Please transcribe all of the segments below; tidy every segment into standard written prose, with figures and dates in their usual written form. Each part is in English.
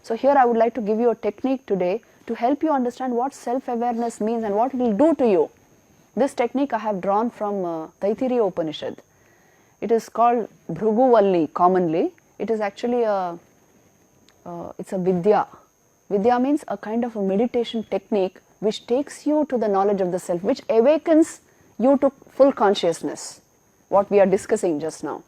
So here I would like to give you a technique today to help you understand what self-awareness means and what it will do to you. This technique I have drawn from Taittiriya Upanishad. It is called Bhruguvalli commonly. It is actually it's a vidya. Vidya means a kind of a meditation technique which takes you to the knowledge of the self, which awakens you to full consciousness, what we are discussing just now.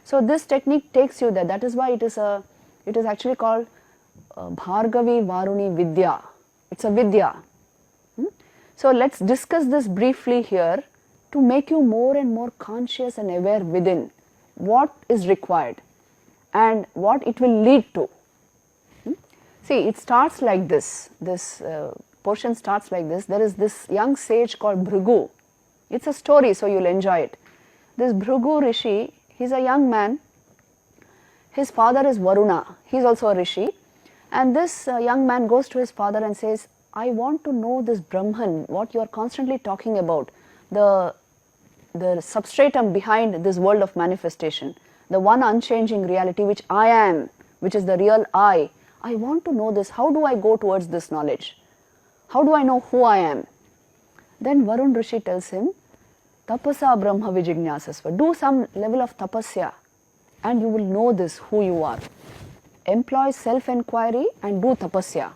So this technique takes you there. That is why it is actually called Bhargavi Varuni Vidya. It's a vidya. So let's discuss this briefly here to make you more and more conscious and aware within what is required and what it will lead to. See, it starts like this. This portion starts like this. There is this young sage called Bhrigu. It's a story, so you'll enjoy it. This Bhrigu Rishi, he's a young man. His father is Varuna. He's also a Rishi. And this young man goes to his father and says, I want to know this Brahman, what you are constantly talking about, the substratum behind this world of manifestation, the one unchanging reality which I am, which is the real I. I want to know this. How do I go towards this knowledge? How do I know who I am? Then Varun Rishi tells him, Tapasa Brahma Vijignyasasva. Do some level of tapasya and you will know this, who you are. Employ self-enquiry and do tapasya.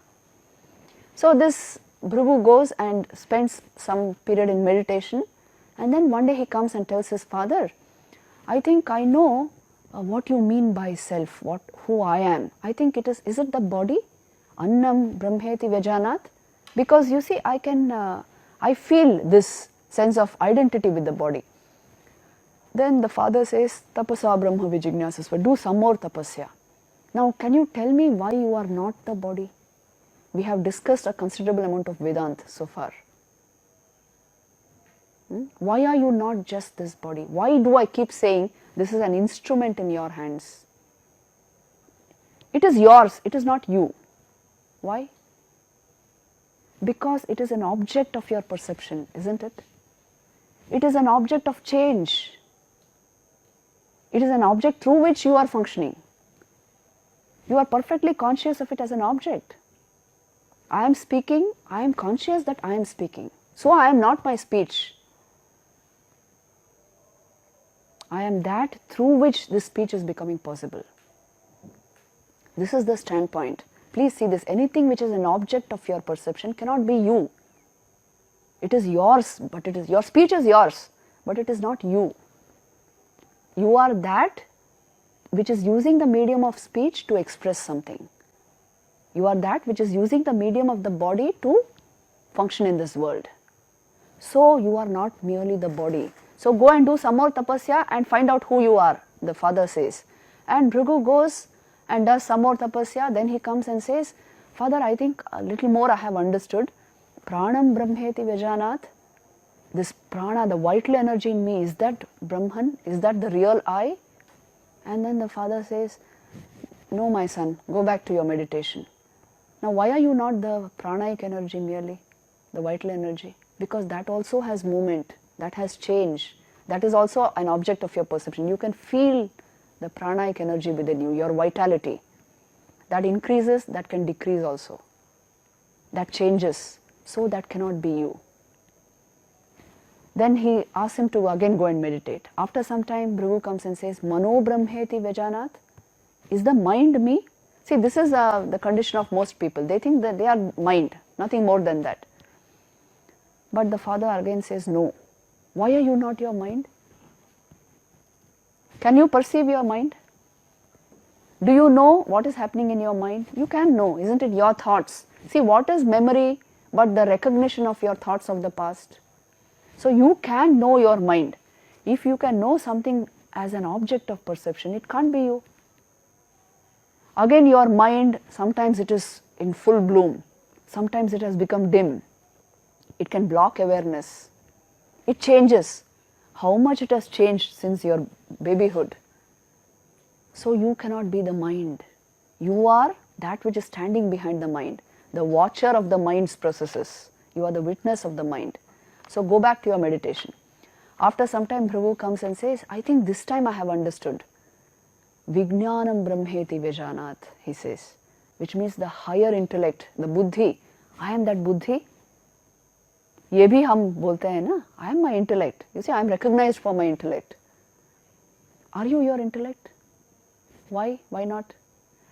So this Bhrigu goes and spends some period in meditation, and then one day he comes and tells his father, I think I know what you mean by self, who I am. I think is it the body? Annam Brahmeti Vyajanat? Because you see, I feel this sense of identity with the body. Then the father says, Tapasa Brahma Vijignyasasva, do some more tapasya. Now can you tell me why you are not the body? We have discussed a considerable amount of Vedanta so far. Why are you not just this body? Why do I keep saying this is an instrument in your hands? It is yours, it is not you. Why? Because it is an object of your perception, isn't it? It is an object of change. It is an object through which you are functioning. You are perfectly conscious of it as an object. I am speaking, I am conscious that I am speaking. So I am not my speech. I am that through which this speech is becoming possible. This is the standpoint. Please see this. Anything which is an object of your perception cannot be you. It is yours, but your speech is yours, but it is not you. You are that which is using the medium of speech to express something. You are that which is using the medium of the body to function in this world. So you are not merely the body. So go and do some more tapasya and find out who you are, the father says. And Bhrigu goes and does some more tapasya. Then he comes and says, Father, I think a little more I have understood. Pranam Brahmeti Vyajanat. This prana, the vital energy in me, is that Brahman? Is that the real I? And then the father says, no, my son, go back to your meditation. Now, why are you not the pranic energy merely, the vital energy? Because that also has movement, that has change. That is also an object of your perception. You can feel the pranic energy within you, your vitality. That increases, that can decrease also. That changes, so that cannot be you. Then he asks him to again go and meditate. After some time, Bhrigu comes and says, Mano Brahmeti Vyajanat. Is the mind me? See, this is the condition of most people. They think that they are mind, nothing more than that. But the father again says, no. Why are you not your mind? Can you perceive your mind? Do you know what is happening in your mind? You can know, isn't it? Your thoughts. See, what is memory but the recognition of your thoughts of the past? So you can know your mind. If you can know something as an object of perception, it can't be you. Again, your mind, sometimes it is in full bloom. Sometimes it has become dim. It can block awareness. It changes. How much it has changed since your babyhood. So you cannot be the mind. You are that which is standing behind the mind, the watcher of the mind's processes. You are the witness of the mind. So go back to your meditation. After some time, Bhrigu comes and says, I think this time I have understood. Vijnanam Brahmeti Vyajanat, he says. which means the higher intellect, the buddhi. I am that buddhi. ये भी हम बोलते हैं ना, I am my intellect. You see, I am recognized for my intellect. Are you your intellect? Why? Why not?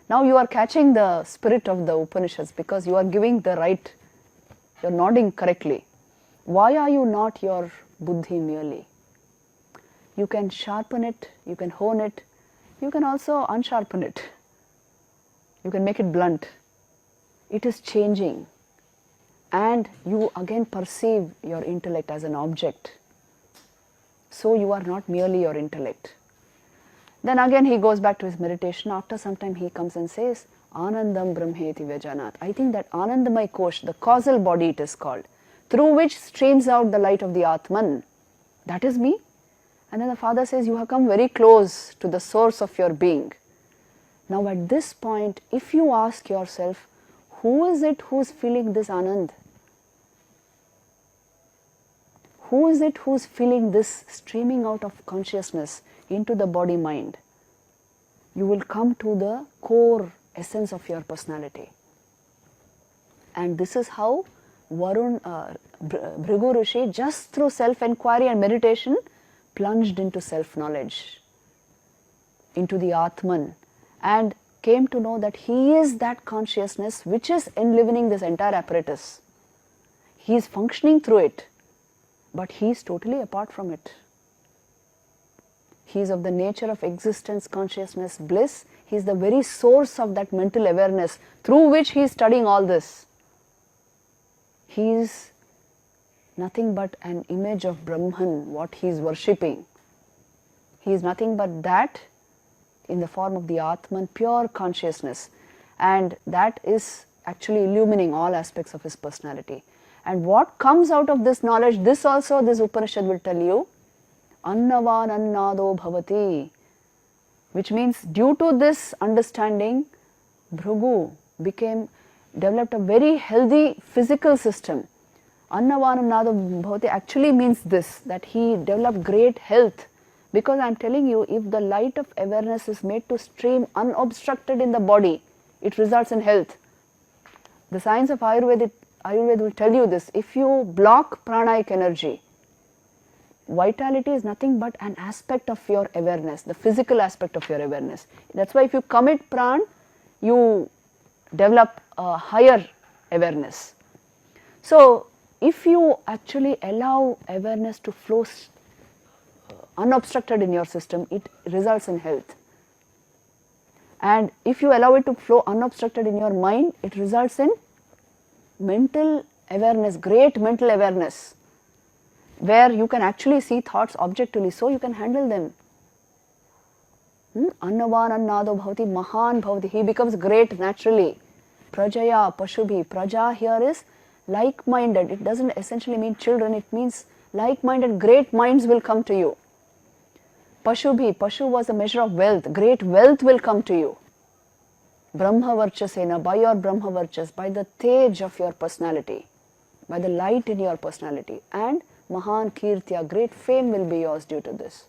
Now you are catching the spirit of the Upanishads because you are giving the right, you are nodding correctly. Why are you not your buddhi merely? You can sharpen it, you can hone it, you can also unsharpen it. You can make it blunt. It is changing. And you again perceive your intellect as an object. So you are not merely your intellect. Then again he goes back to his meditation. After some time he comes and says, Anandam Brahmeti Vyajanat. I think that Anandamay Kosh, the causal body it is called, through which streams out the light of the Atman. That is me. And then the father says, you have come very close to the source of your being. Now at this point, if you ask yourself, who is it who is feeling this Anand? Who is it who is feeling this streaming out of consciousness into the body mind? You will come to the core essence of your personality. And this is how Bhrigu Rishi, just through self-enquiry and meditation, plunged into self-knowledge, into the Atman, and came to know that he is that consciousness which is enlivening this entire apparatus. He is functioning through it, but he is totally apart from it. He is of the nature of existence, consciousness, bliss. He is the very source of that mental awareness through which he is studying all this. He is nothing but an image of Brahman, what he is worshipping. He is nothing but that in the form of the Atman, pure consciousness, and that is actually illumining all aspects of his personality. And what comes out of this knowledge, this also this Upanishad will tell you, Annavan Annado Bhavati, which means due to this understanding, Bhrigu developed a very healthy physical system. Annavan Annado Bhavati actually means this, that he developed great health. Because I am telling you, if the light of awareness is made to stream unobstructed in the body, it results in health. The science of Ayurveda will tell you this. If you block pranic energy, vitality is nothing but an aspect of your awareness, the physical aspect of your awareness. That's why if you commit pran, you develop a higher awareness. So, if you actually allow awareness to flow unobstructed in your system, it results in health. And if you allow it to flow unobstructed in your mind, it results in mental awareness, great mental awareness, where you can actually see thoughts objectively, so you can handle them. Annavan Annado Bhavati, Mahan Bhavati, he becomes great naturally. Prajaya, Pashubhi, Praja here is like-minded. It doesn't essentially mean children, it means like-minded, great minds will come to you. Pashubhi, Pashu was a measure of wealth, great wealth will come to you. Brahma Varchasena, by your Brahma Varchas, by the tej of your personality, by the light in your personality, and Mahan Kirtya, great fame will be yours due to this.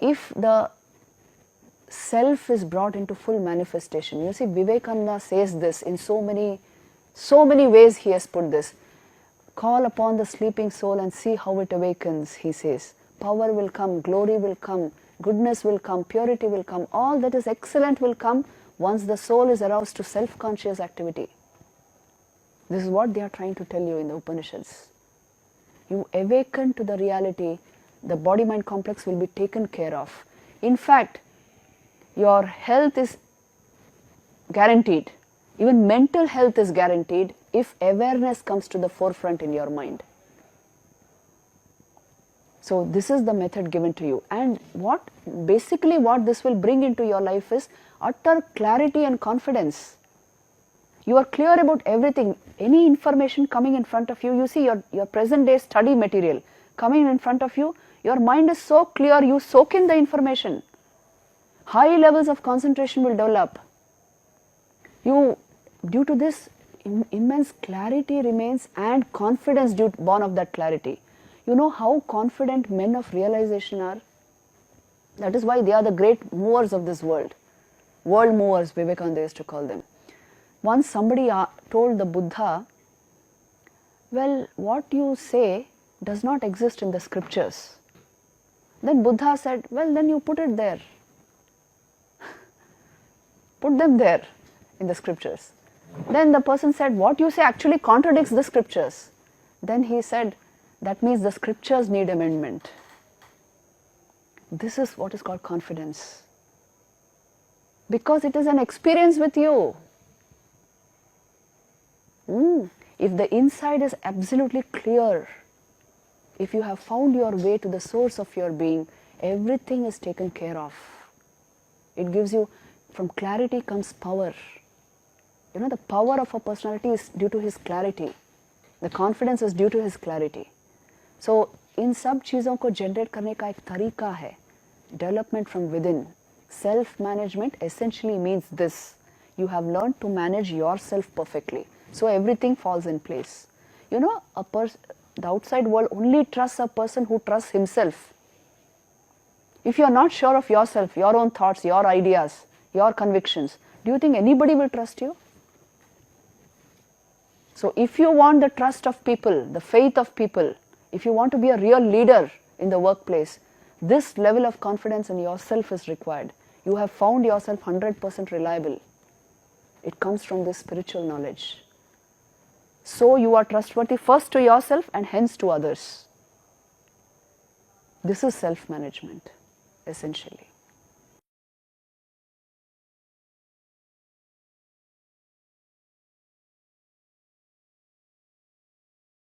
If the self is brought into full manifestation, you see Vivekananda says this in so many ways he has put this. Call upon the sleeping soul and see how it awakens, he says. Power will come, glory will come, goodness will come, purity will come, all that is excellent will come once the soul is aroused to self-conscious activity. This is what they are trying to tell you in the Upanishads. You awaken to the reality, the body-mind complex will be taken care of. In fact, your health is guaranteed. Even mental health is guaranteed if awareness comes to the forefront in your mind. So this is the method given to you, and basically what this will bring into your life is utter clarity and confidence. You are clear about everything. Any information coming in front of you, you see your present day study material coming in front of you, your mind is so clear, you soak in the information. High levels of concentration will develop. Due to this, immense clarity remains and confidence born of that clarity. You know how confident men of realization are? That is why they are the great movers of this world. world movers, Vivekananda used to call them. Once somebody told the Buddha, well, what you say does not exist in the scriptures. Then Buddha said, well, then you put it there. Put them there in the scriptures. Then the person said, what you say actually contradicts the scriptures. Then he said, that means the scriptures need amendment. This is what is called confidence. Because it is an experience with you. If the inside is absolutely clear, if you have found your way to the source of your being, everything is taken care of. It gives you, from clarity comes power. You know, the power of a personality is due to his clarity. The confidence is due to his clarity. So, इन सब चीज़ों को generate करने का एक तरीका है. Development from within. Self-management essentially means this. You have learned to manage yourself perfectly. So everything falls in place. You know, the outside world only trusts a person who trusts himself. If you are not sure of yourself, your own thoughts, your ideas, your convictions, do you think anybody will trust you? So if you want the trust of people, the faith of people, if you want to be a real leader in the workplace, this level of confidence in yourself is required. You have found yourself 100% reliable. It comes from this spiritual knowledge. So you are trustworthy first to yourself and hence to others. This is self-management, essentially.